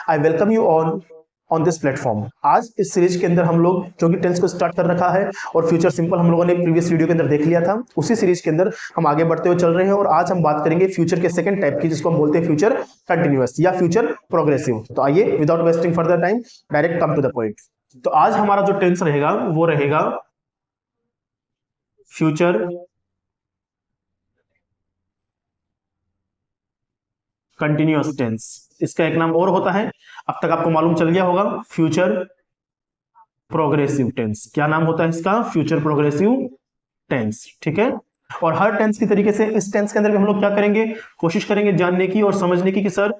I welcome you on this platform. आज इस series के अंदर हम लोग क्योंकि टेंस को स्टार्ट कर रखा है और फ्यूचर सिंपल हम लोगों ने प्रीवियस वीडियो के अंदर देख लिया था, उसी सीरीज के अंदर हम आगे बढ़ते हुए चल रहे हैं और आज हम बात करेंगे फ्यूचर के सेकंड टाइप की, जिसको हम बोलते हैं फ्यूचर कंटिन्यूअस या फ्यूचर प्रोग्रेसिव। तो आइए without wasting further time direct come to the point. तो आज हमारा जो टेंस रहेगा वो रहेगा फ्यूचर कंटिन्यूअस टेंस। इसका एक नाम और होता है, अब तक आपको मालूम चल गया होगा, फ्यूचर प्रोग्रेसिव टेंस। क्या नाम होता है इसका? Future progressive tense. ठीक है, और हर टेंस की तरीके से इस टेंस के अंदर भी हम लोग क्या करेंगे, कोशिश करेंगे जानने की और समझने की कि सर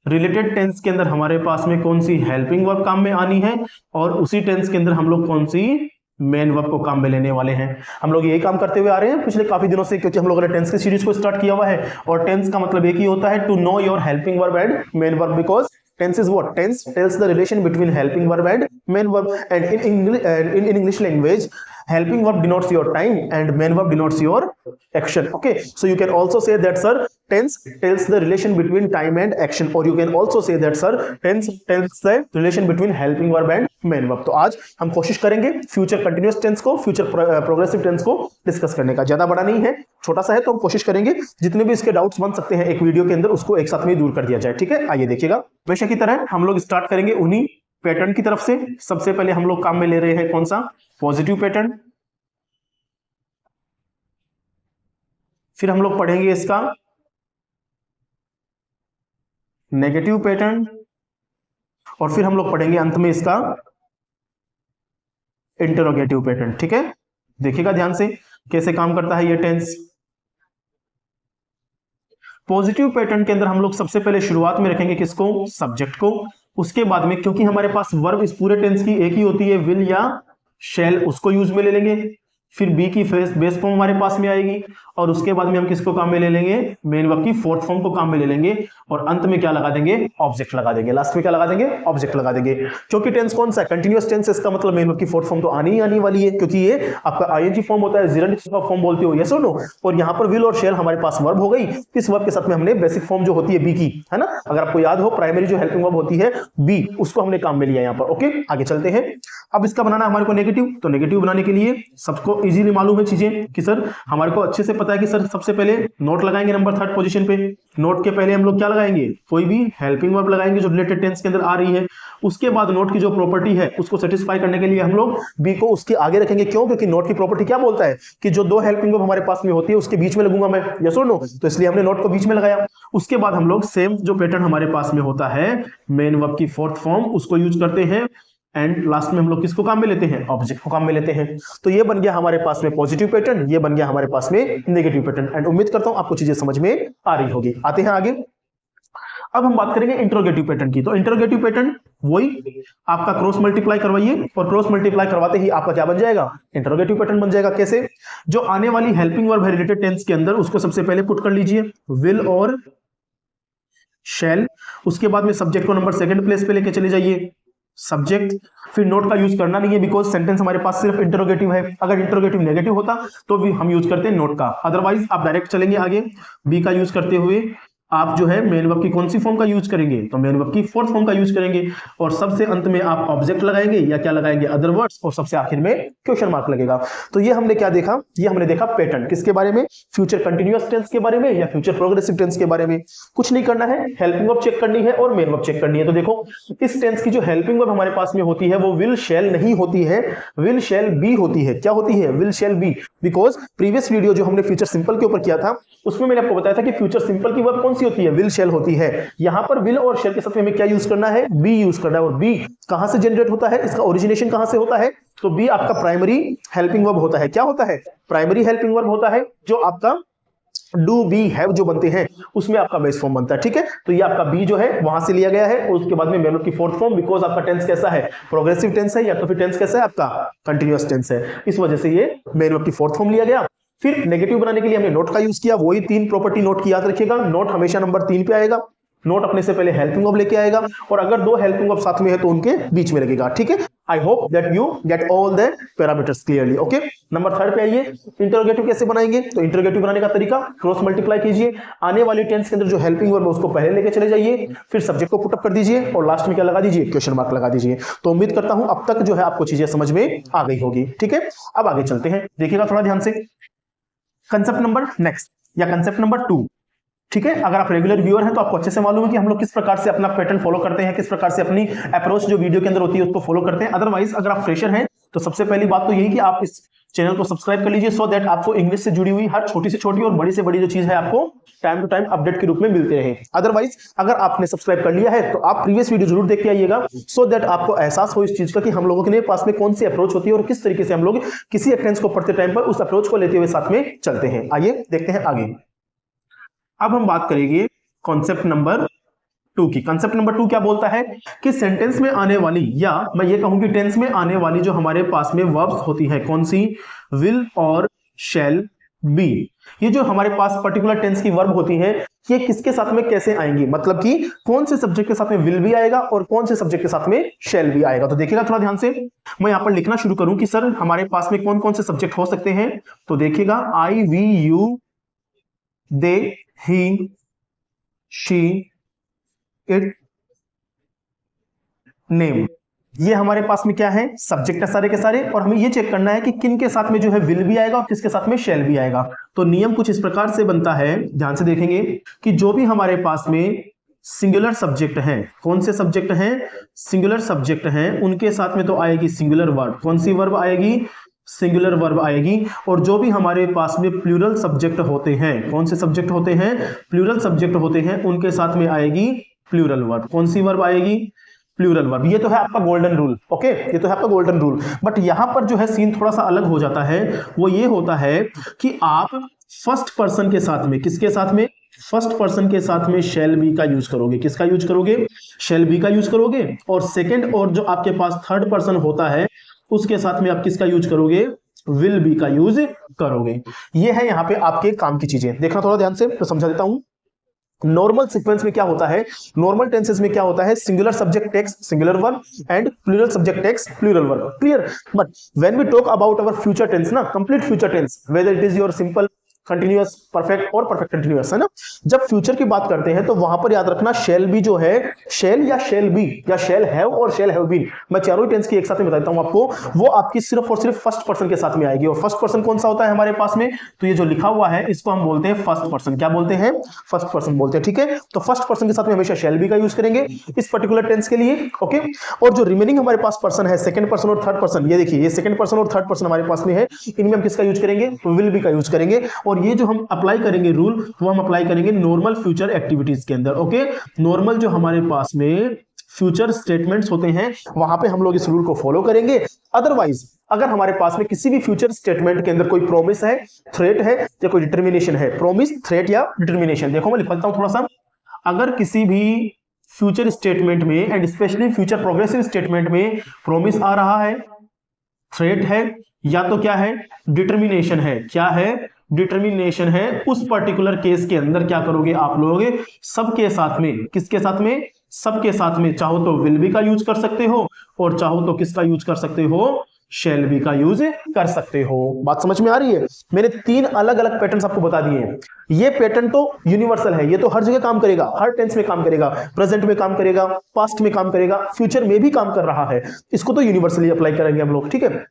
रिलेटेड टेंस के अंदर हमारे पास में कौन सी हेल्पिंग वर्ब काम में आनी है और उसी टेंस के अंदर हम लोग कौन सी मेन वर्ब को काम में लेने वाले हैं। हम लोग यही काम करते हुए आ रहे हैं पिछले काफी दिनों से, क्योंकि हम लोगों ने टेंस की सीरीज को स्टार्ट किया हुआ है और टेंस का मतलब एक ही होता है, to know your helping verb and main verb, because tense is what? Tense tells the relation between helping verb and main verb, and in English language helping verb denotes your time and main verb denotes your action. Okay, so you can also say that sir tense tells the relation between time and action, or you can also say that sir tense tells the relation between helping verb and main verb. तो आज हम कोशिश करेंगे future continuous tense को, future progressive tense को discuss करने का। ज्यादा बड़ा नहीं है, छोटा सा है, तो हम कोशिश करेंगे जितने भी इसके डाउट्स बन सकते हैं एक वीडियो के अंदर उसको एक साथ में दूर कर दिया जाए। ठीक है, आइए देखिएगा। वैसे की तरह हम लोग स्टार्ट करेंगे उन्हीं पैटर्न की तरफ से। सबसे पहले हम लोग काम में ले रहे हैं कौन सा? Positive pattern. फिर हम लोग पढ़ेंगे इसका नेगेटिव पैटर्न और फिर हम लोग पढ़ेंगे अंत में इसका इंटरोगेटिव पैटर्न। ठीक है, देखिएगा ध्यान से कैसे काम करता है ये टेंस। पॉजिटिव पैटर्न के अंदर हम लोग सबसे पहले शुरुआत में रखेंगे किसको? सब्जेक्ट को। उसके बाद में क्योंकि हमारे पास वर्ब इस पूरे टेंस की एक ही होती है, विल या शैल, उसको यूज में ले लेंगे। फिर बी की बेस फॉर्म हमारे पास में आएगी और उसके बाद में हम किसको काम में ले लेंगे? मेन वर्ब की फोर्थ फॉर्म को काम में ले लेंगे और अंत में क्या लगा देंगे? ऑब्जेक्ट लगा देंगे। लास्ट में क्या लगा देंगे? ऑब्जेक्ट लगा देंगे। क्योंकि टेंस कौन सा है? Continuous tense. इसका मतलब मेन वर्ब की फोर्थ फॉर्म तो आनी ही आनी वाली है, क्योंकि ये आपका आईएनजी फॉर्म होता है, जिरंड फॉर्म बोलते हो, यस और नो। और यहाँ पर विल और शेल हमारे पास वर्ब हो गई। इस वर्ब के साथ में हमने बेसिक फॉर्म जो होती है बी की, है ना, अगर आपको याद हो प्राइमरी जो हेल्पिंग वर्ब होती है बी, उसको हमने काम में लिया यहाँ पर। ओके, आगे चलते हैं। अब इसका बनाना हमारे को नेगेटिव, तो नेगेटिव बनाने के लिए सबको इजीली मालूम है चीजें कि सर हमारे को अच्छे से पता है कि सर सबसे पहले नोट लगाएंगे नंबर थर्ड पोजीशन पे। नोट के पहले हम लोग क्या लगाएंगे? कोई भी हेल्पिंग वर्ब लगाएंगे जो रिलेटेड टेंस के अंदर आ रही है। उसके बाद नोट की जो प्रॉपर्टी है उसको सेटिस्फाई करने के लिए हम लोग बी को उसके आगे रखेंगे। क्यों? क्योंकि नोट की प्रॉपर्टी क्या बोलता है कि जो दो हेल्पिंग वर्ब हमारे पास में होती है उसके बीच में लगूंगा मैं, यस और नो, तो इसलिए हमने नोट को बीच में लगाया। उसके बाद हम लोग सेम जो पैटर्न हमारे पास में होता है मेन वर्ब की फोर्थ फॉर्म, उसको यूज करते हैं एंड लास्ट में हम लोग किसको काम में लेते हैं? ऑब्जेक्ट को काम में लेते हैं। तो ये बन गया हमारे पास में पॉजिटिव पैटर्न, ये बन गया हमारे पास में नेगेटिव पैटर्न। एंड उम्मीद करता हूं आपको चीजें समझ में आ रही होगी। आते हैं आगे। अब हम बात करेंगे इंटरोगेटिव पैटर्न की। तो इंटरोगेटिव पैटर्न वही आपका क्रॉस मल्टीप्लाई करवाइए और क्रॉस मल्टीप्लाई करवाते ही आपका क्या बन जाएगा? इंटरोगेटिव पैटर्न बन जाएगा। कैसे? जो आने वाली हेल्पिंग वर्ब है रिलेटेड टेंस के अंदर उसको सबसे पहले पुट कर लीजिए, विल और शैल। उसके बाद में सब्जेक्ट को नंबर सेकंड प्लेस पे लेके चले जाइए, सब्जेक्ट। फिर नोट का यूज करना नहीं है बिकॉज सेंटेंस हमारे पास सिर्फ इंटरोगेटिव है। अगर इंटरोगेटिव नेगेटिव होता तो भी हम यूज करते हैं नोट का, अदरवाइज आप डायरेक्ट चलेंगे आगे। बी का यूज करते हुए आप जो है मेन वर्ब की कौन सी फॉर्म का यूज करेंगे? तो मेन वर्ब की फोर्थ फॉर्म का यूज करेंगे और सबसे अंत में आप ऑब्जेक्ट लगाएंगे या क्या लगाएंगे? अदर वर्ड्स, और सबसे आखिर में क्वेश्चन मार्क लगेगा। तो ये हमने क्या देखा? ये हमने देखा पैटर्न। किसके बारे में? फ्यूचर कंटिन्यूअस टेंस के बारे में या फ्यूचर प्रोग्रेसिव टेंस के बारे में। कुछ नहीं करना है, हेल्पिंग वर्ब चेक करनी है और मेन वर्ब चेक करनी है। तो देखो इस टेंस की जो हेल्पिंग वर्ब हमारे पास में होती है वो विल शैल नहीं होती है, विल शैल बी होती है। क्या होती है? Will shall be. Because previous video जो हमने फ्यूचर सिंपल के ऊपर किया था उसमें मैंने आपको बताया था कि फ्यूचर सिंपल की वर्ब कौन सी होती है? विल शैल होती है। यहां पर विल और शैल के साथ में हमें क्या यूज करना है? बी यूज करना है। और बी कहां से जनरेट होता है? इसका ओरिजिनेशन कहां से होता है? तो बी आपका प्राइमरी हेल्पिंग वर्ब होता है। क्या होता है? प्राइमरी हेल्पिंग वर्ब होता है, जो आपका डू बी हैव जो बनते हैं उसमें आपका बेस फॉर्म बनता है। ठीक है, तो ये आपका बी जो है वहां से लिया गया है और उसके बाद में मेन वर्ब की फोर्थ फॉर्म, बिकॉज आपका टेंस कैसा है? प्रोग्रेसिव टेंस है, या तो फिर टेंस कैसा है आपका? कंटिन्यूअस टेंस है, इस वजह से ये मेन वर्ब की फोर्थ फॉर्म लिया गया। फिर नेगेटिव बनाने के लिए हमने नोट का यूज किया। वही तीन प्रॉपर्टी नोट की याद रखिएगा। नोट हमेशा नंबर 3 पे आएगा। नोट अपने से पहले हेल्पिंग वर्ब लेके आएगा और अगर दो हेल्पिंग वर्ब साथ में है तो उनके बीच में लगेगा। ठीक है, I hope that you get all the parameters clearly. Okay, number 3 पे आइए, इंटरोगेटिव कैसे बनाएंगे। तो इंटरोगेटिव बनाने का तरीका, क्रॉस मल्टीप्लाई कीजिए, आने वाली टेंस के अंदर जो हेल्पिंग वर्ब है उसको पहले लेके चले जाइए, फिर सब्जेक्ट को पुटअप कर दीजिए और लास्ट में क्या लगा दीजिए, क्वेश्चन मार्क लगा दीजिए। तो उम्मीद करता हूं अब तक जो है आपको चीजें समझ में आ गई होगी। ठीक है, अब आगे चलते हैं, देखिएगा थोड़ा ध्यान से। कंसेप्ट नंबर नेक्स्ट या कंसेप्ट नंबर 2। ठीक है, अगर आप रेगुलर व्यूअर हैं तो आपको अच्छे से मालूम है कि हम लोग किस प्रकार से अपना पैटर्न फॉलो करते हैं, किस प्रकार से अपनी अप्रोच जो वीडियो के अंदर होती है उसको फॉलो करते हैं। अदरवाइज अगर आप फ्रेशर हैं तो सबसे पहली बात तो यही कि आप इस चैनल को सब्सक्राइब कर लीजिए, सो दैट आपको इंग्लिश से जुड़ी हुई हर छोटी से छोटी और बड़ी से बड़ी जो चीज है आपको टाइम टू टाइम अपडेट के रूप में मिलते रहे। अदरवाइज अगर आपने सब्सक्राइब कर लिया है तो आप प्रीवियस वीडियो जरूर देख के आइएगा, सो दैट आपको एहसास हो इस चीज का कि हम लोगों के पास में कौन सी अप्रोच होती है और किस तरीके से हम लोग किसी टेंस को पढ़ते टाइम पर उस अप्रोच को लेते हुए साथ में चलते हैं। आइए देखते हैं आगे। अब हम बात करेंगे कॉन्सेप्ट नंबर 2 की। कॉन्सेप्ट नंबर 2 क्या बोलता है कि सेंटेंस में आने वाली, या मैं ये कहूं कि टेंस में आने वाली जो हमारे पास में वर्ब्स होती है, कौन सी, विल और शैल बी। ये जो हमारे पास पर्टिकुलर टेंस की वर्ब होती है ये किसके साथ में कैसे आएंगी, मतलब कि कौन से सब्जेक्ट के साथ में विल भी आएगा और कौन से सब्जेक्ट के साथ में शैल भी आएगा। तो देखिएगा थोड़ा ध्यान से, मैं यहां पर लिखना शुरू करूं कि सर हमारे पास में कौन कौन से सब्जेक्ट हो सकते हैं। तो देखिएगा, I, we, you, they, he, she, it, name, ये हमारे पास में क्या है, सब्जेक्ट है सारे के सारे। और हमें ये चेक करना है कि किन के साथ में जो है विल भी आएगा और किसके साथ में शैल भी आएगा। तो नियम कुछ इस प्रकार से बनता है, ध्यान से देखेंगे कि जो भी हमारे पास में सिंगुलर सब्जेक्ट हैं, कौन से सब्जेक्ट हैं, सिंगुलर सब्जेक्ट हैं, उनके साथ में तो आएगी सिंगुलर वर्ब। कौन सी वर्ब आएगी, सिंगुलर वर्ब आएगी। और जो भी हमारे पास में प्लूरल सब्जेक्ट होते हैं, कौन से सब्जेक्ट होते हैं, प्लूरल सब्जेक्ट होते हैं, उनके साथ में आएगी प्लूरल वर्ब। कौन सी वर्ब आएगी, प्लूरल वर्ब। ये तो है आपका गोल्डन रूल। ओके, ये तो है आपका गोल्डन रूल। बट यहां पर जो है सीन थोड़ा सा अलग हो जाता है, वो ये होता है कि आप फर्स्ट पर्सन के साथ में, किसके साथ में, फर्स्ट पर्सन के साथ में शैल बी का यूज करोगे। किसका यूज करोगे, शैल बी का यूज करोगे। और सेकंड और जो आपके पास थर्ड पर्सन होता है उसके साथ में आप किसका यूज करोगे, विल बी का यूज करोगे। ये है यहाँ पे आपके काम की चीजें, देखना थोड़ा ध्यान से, तो समझा देता हूं। नॉर्मल सीक्वेंस में क्या होता है, नॉर्मल टेंसेस में क्या होता है, singular subject takes singular verb and plural subject takes plural verb. Clear. But when we talk about our future tense ना, complete future tense, whether it is your simple, continuous, perfect और perfect continuous, है ना। जब future की बात करते हैं तो वहां पर याद रखना शैल बी जो है, शैल या शैल बी या शैल हैव और शैल हैव बीन, मैं चारों ही टेंस की एक साथ में बता देता हूं आपको, वो आपकी सिर्फ और सिर्फ फर्स्ट पर्सन के साथ में आएगी। और फर्स्ट पर्सन कौन सा होता है हमारे पास में, तो ये जो लिखा हुआ है इसको हम बोलते हैं फर्स्ट पर्सन। क्या बोलते हैं, फर्स्ट पर्सन बोलते हैं। ठीक है, तो फर्स्ट पर्सन के साथ में हमेशा शैल बी का यूज करेंगे इस पर्टिकुलर टेंस के लिए। ओके, और जो रिमेनिंग हमारे पास पर्सन है, सेकंड पर्सन और थर्ड पर्सन, ये देखिए ये सेकंड पर्सन और थर्ड पर्सन हमारे पास में है, इनमें हम किसका यूज करेंगे, विल बी का यूज करेंगे। और ये जो हम अप्लाई करेंगे रूल, वो हम अप्लाई करेंगे नॉर्मल फ्यूचर एक्टिविटीज के अंदर। ओके, नॉर्मल जो हमारे पास में फ्यूचर स्टेटमेंट्स होते हैं वहां पे हम लोग इस रूल को फॉलो करेंगे। अदरवाइज अगर हमारे पास में किसी भी फ्यूचर स्टेटमेंट के अंदर कोई प्रॉमिस है, थ्रेट है या कोई डिटर्मिनेशन है, प्रॉमिस, थ्रेट या डिटर्मिनेशन, देखो मैं लिखता हूं थोड़ा सा, अगर किसी भी फ्यूचर स्टेटमेंट में and specially future progressive statement में प्रॉमिस आ रहा है, थ्रेट है या तो क्या है, डिटर्मिनेशन है, क्या है, डिटर्मिनेशन है, उस पर्टिकुलर केस के अंदर क्या करोगे आप लोग, सबके साथ में, किसके साथ में, सबके साथ में, चाहो तो विल बी का यूज कर सकते हो और चाहो तो किसका यूज कर सकते हो, शैल बी का यूज कर सकते हो। बात समझ में आ रही है। मैंने 3 अलग अलग पैटर्न्स आपको बता दिए हैं। ये पैटर्न तो यूनिवर्सल है, ये तो हर जगह काम करेगा, हर टेंस में काम करेगा, प्रेजेंट में काम करेगा, पास्ट में काम करेगा, फ्यूचर में भी काम कर रहा है। इसको तो यूनिवर्सली अप्लाई करेंगे हम लोग। ठीक है,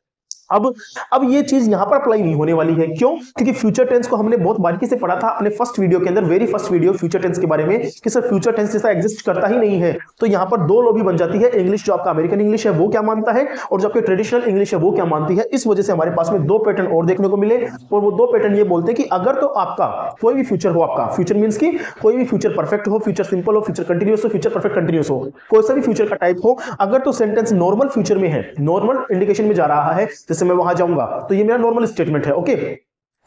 अब ये चीज यहां पर अप्लाई नहीं होने वाली है। क्यों? क्योंकि फ्यूचर टेंस को हमने बहुत बारीकी से पढ़ा था अपने फर्स्ट वीडियो के अंदर, very first video future tense के बारे में, कि सर फ्यूचर टेंस जैसा एग्जिस्ट करता ही नहीं है। तो यहां पर 2 लॉबी बन जाती है, इंग्लिश जो आपका अमेरिकन इंग्लिश है वो क्या मानता है और जो आपकी ट्रेडिशनल इंग्लिश है वो क्या मानती है। इस वजह से हमारे पास में 2 पैटर्न और देखने को मिले, और वो 2 पैटर्न ये बोलते हैं कि अगर तो आपका कोई भी फ्यूचर हो, आपका फ्यूचर मींस की कोई भी फ्यूचर परफेक्ट हो, फ्यूचर सिंपल हो, फ्यूचर कंटिन्यूअस हो, फ्यूचर परफेक्ट कंटिन्यूअस हो, कोई सा भी फ्यूचर का टाइप हो, अगर तो सेंटेंस नॉर्मल फ्यूचर में है, नॉर्मल इंडिकेशन में जा रहा है, जैसे मैं वहां जाऊंगा तो ये मेरा नॉर्मल स्टेटमेंट है। ओके,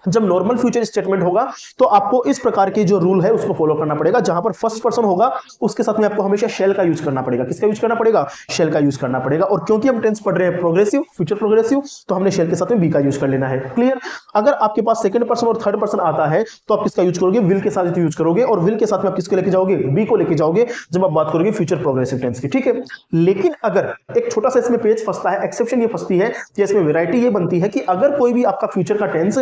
जब नॉर्मल फ्यूचर स्टेटमेंट होगा तो आपको इस प्रकार के जो रूल है उसको फॉलो करना पड़ेगा। जहां पर फर्स्ट पर्सन होगा उसके साथ में आपको हमेशा शेल का यूज करना पड़ेगा। किसका यूज करना पड़ेगा? शेल का यूज करना पड़ेगा। और क्योंकि हम टेंस पढ़ रहे हैं प्रोग्रेसिव, फ्यूचर प्रोग्रेसिव, तो हमने शेल के साथ में बी का यूज कर लेना है। क्लियर? अगर आपके पास सेकंड पर्सन और थर्ड पर्सन आता है तो आप किसका यूज करोगे? विल के साथ यूज करोगे। और विल के साथ में आप किसको लेके जाओगे? बी को लेके जाओगे जब आप बात करोगे फ्यूचर प्रोग्रेसिव टेंस की। ठीक है, लेकिन अगर एक छोटा सा इसमें पेज फंसता है, एक्सेप्शन ये फंसती है कि इसमें वैरायटी ये बनती है कि अगर कोई भी आपका फ्यूचर का टेंस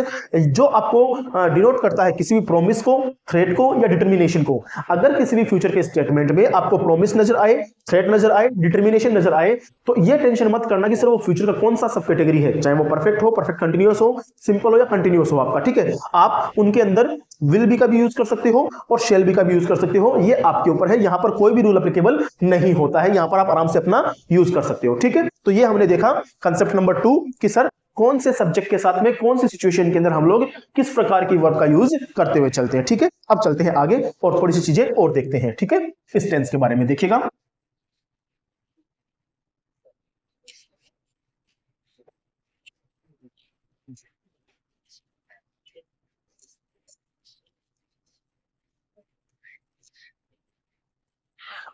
जो आपको डिनोट करता है किसी भी प्रॉमिस को, थ्रेट को या डिटर्मिनेशन को, अगर किसी भी फ्यूचर के स्टेटमेंट में आपको प्रॉमिस नजर आए, थ्रेट नजर आए, डिटर्मिनेशन नजर आए, तो ये टेंशन मत करना कि सर वो फ्यूचर का कौन सा सब कैटेगरी है, चाहे वो परफेक्ट हो, परफेक्ट कंटिन्यूअस हो, सिंपल हो या कंटिन्यूअस हो आपका। ठीक है, आप उनके अंदर विल बी का भी यूज कर सकते हो और शेल बी का भी यूज कर सकते हो, ये आपके ऊपर है। यहां पर कोई भी रूल एप्लीकेबल नहीं होता है, यहां पर आप आराम से अपना यूज कर सकते हो। ठीक है, तो ये हमने देखा कंसेप्ट नंबर 2 कि सर कौन से सब्जेक्ट के साथ में कौन सी सिचुएशन के अंदर हम लोग किस प्रकार की वर्ब का यूज करते हुए चलते हैं। ठीक है, अब चलते हैं आगे और थोड़ी सी चीजें और देखते हैं। ठीक है, इस टेंस के बारे में देखिएगा।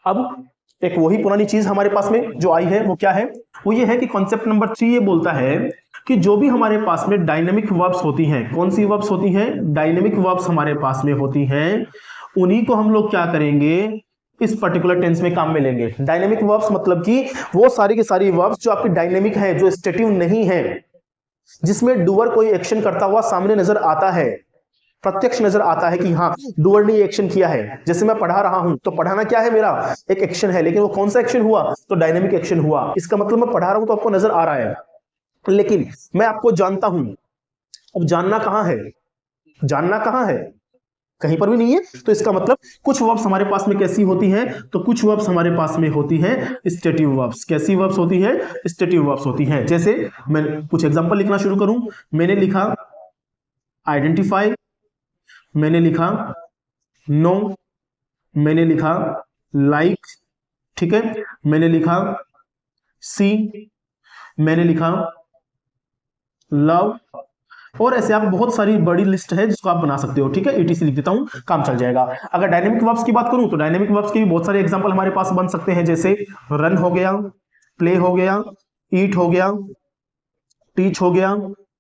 अब एक वही पुरानी चीज हमारे पास में जो आई है वो क्या है? वो ये है कि कॉन्सेप्ट नंबर 3 ये बोलता है कि जो भी हमारे पास में डायनेमिक वर्ब्स होती हैं, कौन सी वर्ब्स होती हैं? डायनेमिक वर्ब्स हमारे पास में होती हैं, उन्हीं को हम लोग क्या करेंगे? इस पर्टिकुलर टेंस में काम में लेंगे। डायनेमिक वर्ब्स मतलब कि वो सारी की सारी वर्ब्स जो आपकी डायनेमिक है, जो स्टेटिव नहीं है, जिसमें डूअर कोई एक्शन करता हुआ सामने नजर आता है, प्रत्यक्ष नजर आता है कि हाँ डूअर ने एक्शन किया है। जैसे मैं पढ़ा रहा हूं तो पढ़ाना क्या है? मेरा एक एक्शन है, लेकिन वो कौन सा एक्शन हुआ? तो डायनेमिक एक्शन हुआ। इसका मतलब मैं पढ़ा रहा हूं तो आपको नजर आ रहा है, लेकिन मैं आपको जानता हूं। अब जानना कहां है? जानना कहां है? कहीं पर भी नहीं है। तो इसका मतलब कुछ वर्ब्स हमारे पास में कैसी होती हैं? तो कुछ वर्ब्स हमारे पास में होती हैं स्टेटिव वर्ब्स। कैसी वर्ब्स होती है? स्टेटिव वर्ब्स होती हैं। जैसे मैं कुछ एग्जांपल लिखना शुरू करूं, मैंने लिखा आइडेंटिफाई, मैंने लिखा नो, मैंने लिखा लाइक, ठीक है, मैंने लिखा सी, मैंने लिखा लव, और ऐसे आप बहुत सारी बड़ी लिस्ट है जिसको आप बना सकते हो। ठीक है, ईटीसी लिख देता हूं, काम चल जाएगा। अगर डायनेमिक वर्ब्स की बात करूं तो डायनेमिक वर्ब्स के भी बहुत सारे एग्जांपल हमारे पास बन सकते हैं। जैसे रन हो गया, प्ले हो गया, ईट हो गया, टीच हो गया,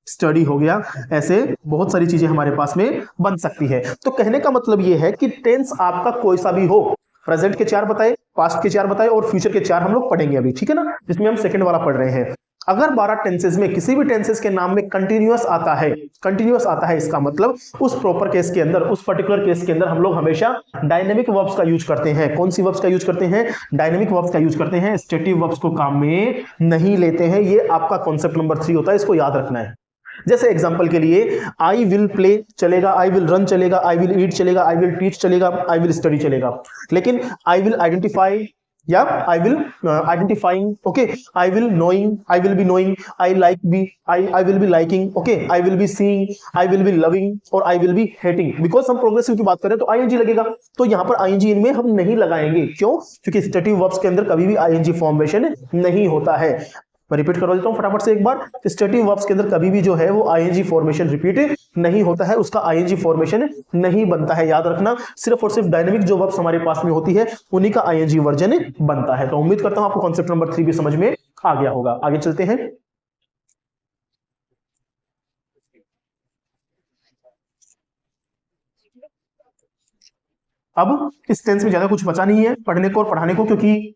स्टडी हो गया। ऐसे बहुत सारी चीजें हमारे पास में बन सकती है। तो कहने का मतलब यह है कि टेंस आपका कोई सा भी हो, प्रेजेंट के 4 बताए, पास्ट के 4 बताए और फ्यूचर के 4 हम लोग पढ़ेंगे अभी। ठीक है ना, जिसमें हम सेकंड वाला पढ़ रहे हैं। अगर 12 टेंसेस में किसी भी टेंसेस के नाम में कंटिन्यूअस आता है, कंटिन्यूअस आता है, इसका मतलब उस प्रॉपर केस के अंदर, उस पर्टिकुलर केस के अंदर हम लोग हमेशा डायनेमिक वर्ब्स का यूज करते हैं। कौन सी वर्ब्स का यूज करते हैं? डायनेमिक वर्ब्स का यूज करते हैं, स्टेटिव वर्ब्स को काम में नहीं लेते हैं। ये आपका कॉन्सेप्ट नंबर 3 होता है, इसको याद रखना है। जैसे एग्जांपल के लिए आई विल प्ले चलेगा, आई विल रन चलेगा, आई विल ईट चलेगा, आई विल टीच चलेगा, आई विल स्टडी चलेगा। लेकिन आई विल आइडेंटिफाई या I will identifying, okay, I will knowing, I will be knowing, I like be, I will be liking, okay, I will be seeing, I will be loving और I will be hating. Because हम progressive की बात करें तो ING लगेगा, तो यहां पर आईएनजी इनमें हम नहीं लगाएंगे। क्यों? क्योंकि स्टेटिव वर्ब्स के अंदर कभी भी आईएनजी फॉर्मेशन नहीं होता है। मैं रिपीट करवा देता हूं फटाफट से एक बार। स्टेटिव वर्ब्स के अंदर कभी भी जो है वो आईएनजी फॉर्मेशन रिपीट नहीं होता है, उसका आईएनजी फॉर्मेशन नहीं बनता है। याद रखना, सिर्फ और सिर्फ डायनेमिक जो वर्ब्स हमारे पास में होती है उन्हीं का आईएनजी वर्जन बनता है। तो उम्मीद करता हूं आपको कॉन्सेप्ट नंबर 3 भी समझ में आ गया होगा। आगे चलते हैं। अब इस टेंस में ज्यादा कुछ बचा नहीं है पढ़ने को और पढ़ाने को, क्योंकि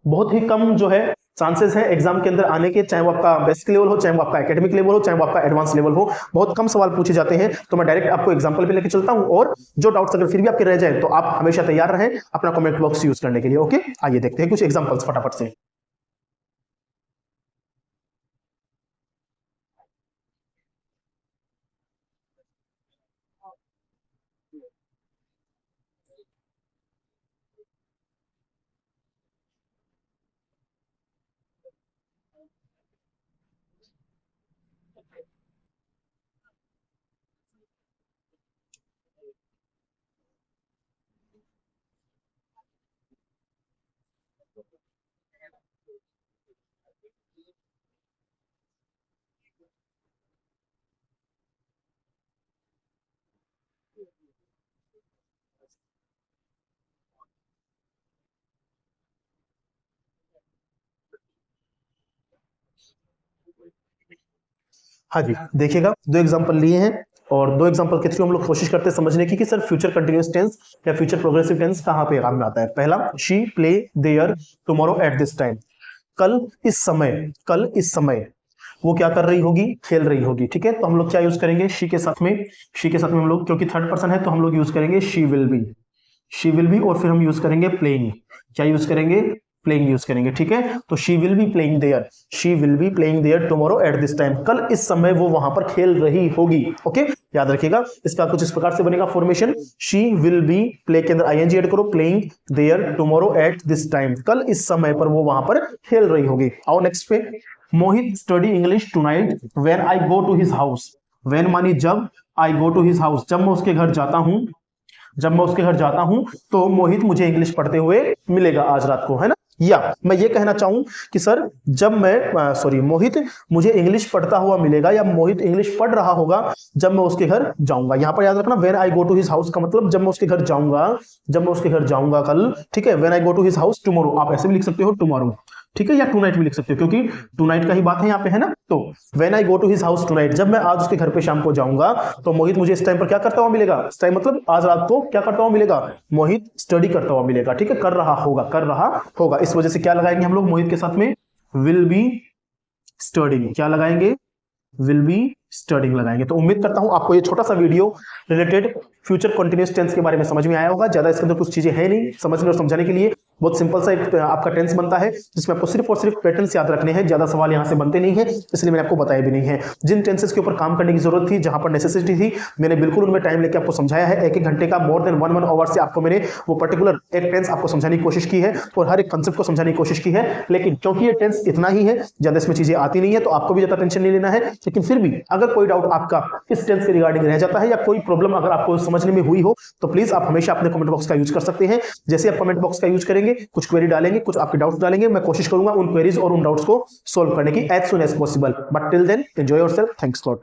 बहुत ही कम जो है चांसेस है एग्जाम के अंदर आने के, चाहे वो आपका बेसिक लेवल हो, चाहे वो आपका एकेडमिक लेवल हो, चाहे वो आपका एडवांस लेवल हो। बहुत कम सवाल पूछे जाते हैं। तो मैं डायरेक्ट आपको एग्जांपल पे लेके चलता हूं, और जो डाउट्स अगर फिर भी आपके रह जाए तो आप हमेशा तैयार रहें अपना कमेंट बॉक्स यूज करने के लिए। ओके, आइए देखते हैं कुछ एग्जांपल्स फटाफट से। हाँ जी, देखिएगा दो एग्जांपल लिए हैं और दो एग्जांपल के थ्रू हम लोग कोशिश करते हैं समझने की कि सर फ्यूचर कंटिन्यूअस टेंस या फ्यूचर प्रोग्रेसिव टेंस कहाँ पे काम में आता है। पहला, she play there tomorrow at this time, कल इस समय वो क्या कर रही होगी, खेल रही होगी। ठीक है, तो हम लोग क्या यूज करेंगे शी के साथ में, हम लोग क्योंकि थर्ड पर्सन है तो हम लोग यूज करेंगे शी विल बी और फिर हम यूज करेंगे प्लेइंग। क्या यूज करेंगे, प्लेइंग यूज करेंगे। ठीक है, तो she will be playing there tomorrow at this time, कल इस समय वो वहां पर खेल रही होगी। ओके, याद रखिएगा इसका कुछ इस प्रकार से बनेगा formation, she will be, play के अंदर आईएनजी ऐड करो, playing there tomorrow at this time, कल इस समय पर वो वहां पर खेल रही होगी। आओ नेक्स्ट पे, Mohit study English tonight when I go to his house, when मानी जब, I go to his house जब मैं उसके घर जाता हूं, तो मोहित मुझे इंग्लिश पढ़ते हुए मिलेगा आज रात को, है ना। या मैं ये कहना चाहूं कि सर जब मैं मोहित मुझे इंग्लिश पढ़ता हुआ मिलेगा या मोहित इंग्लिश पढ़ रहा होगा जब मैं उसके घर जाऊंगा। यहां पर याद रखना when I go to his house का मतलब जब मैं उसके घर जाऊंगा कल। ठीक है, when I go to his house tomorrow, आप ऐसे भी लिख सकते हो टुमारो। ठीक है, या टू नाइट भी लिख सकते हो क्योंकि टू नाइट का ही बात है यहाँ पे, है ना। तो when I go to his house tonight, जब मैं आज उसके घर पे शाम को जाऊंगा तो मोहित मुझे इस टाइम पर क्या करता हुआ मिलेगा, इस टाइम मतलब आज रात को क्या करता हुआ मिलेगा, मोहित स्टडी करता हुआ मिलेगा। ठीक है, कर रहा होगा, इस वजह से क्या लगाएंगे हम लोग मोहित के साथ में, विल बी स्टडिंग। क्या लगाएंगे, विल बी स्टडिंग लगाएंगे। तो उम्मीद करता हूं आपको ये छोटा सा video related future continuous tense के बारे में समझ में आया होगा। ज्यादा इसके अंदर कुछ चीजें है नहीं, समझने और समझाने के लिए बहुत सिंपल सा एक आपका टेंस बनता है जिसमें आपको सिर्फ और सिर्फ पैटर्न्स याद रखने हैं, ज्यादा सवाल यहां से बनते नहीं है, इसलिए मैंने आपको बताया भी नहीं है। जिन टेंसेस के ऊपर काम करने की जरूरत थी, जहां पर नेसेसिटी थी, मैंने बिल्कुल उनमें टाइम लेकर आपको समझाया है। एक घंटे का मोर देन 1 आवर से आपको मैंने वो पर्टिकुलर एक टेंस आपको समझाने की कोशिश की है और हर एक कंसेप्ट को समझाने की कोशिश की है। लेकिन क्योंकि ये टेंस इतना ही है, ज्यादा इसमें चीजें आती नहीं है, तो आपको भी ज्यादा टेंशन नहीं लेना है। लेकिन फिर भी अगर कोई डाउट आपका इस टेंस के रिगार्डिंग रह जाता है या कोई प्रॉब्लम अगर आपको समझने में हुई हो, तो प्लीज आप हमेशा अपने कमेंट बॉक्स का यूज कर सकते हैं। जैसे आप कमेंट बॉक्स का यूज करेंगे, कुछ क्वेरी डालेंगे, कुछ आपके डाउट्स डालेंगे, मैं कोशिश करूंगा उन क्वेरीज और उन डाउट्स को सोल्व करने की as soon as possible. But till then enjoy yourself, thanks lot.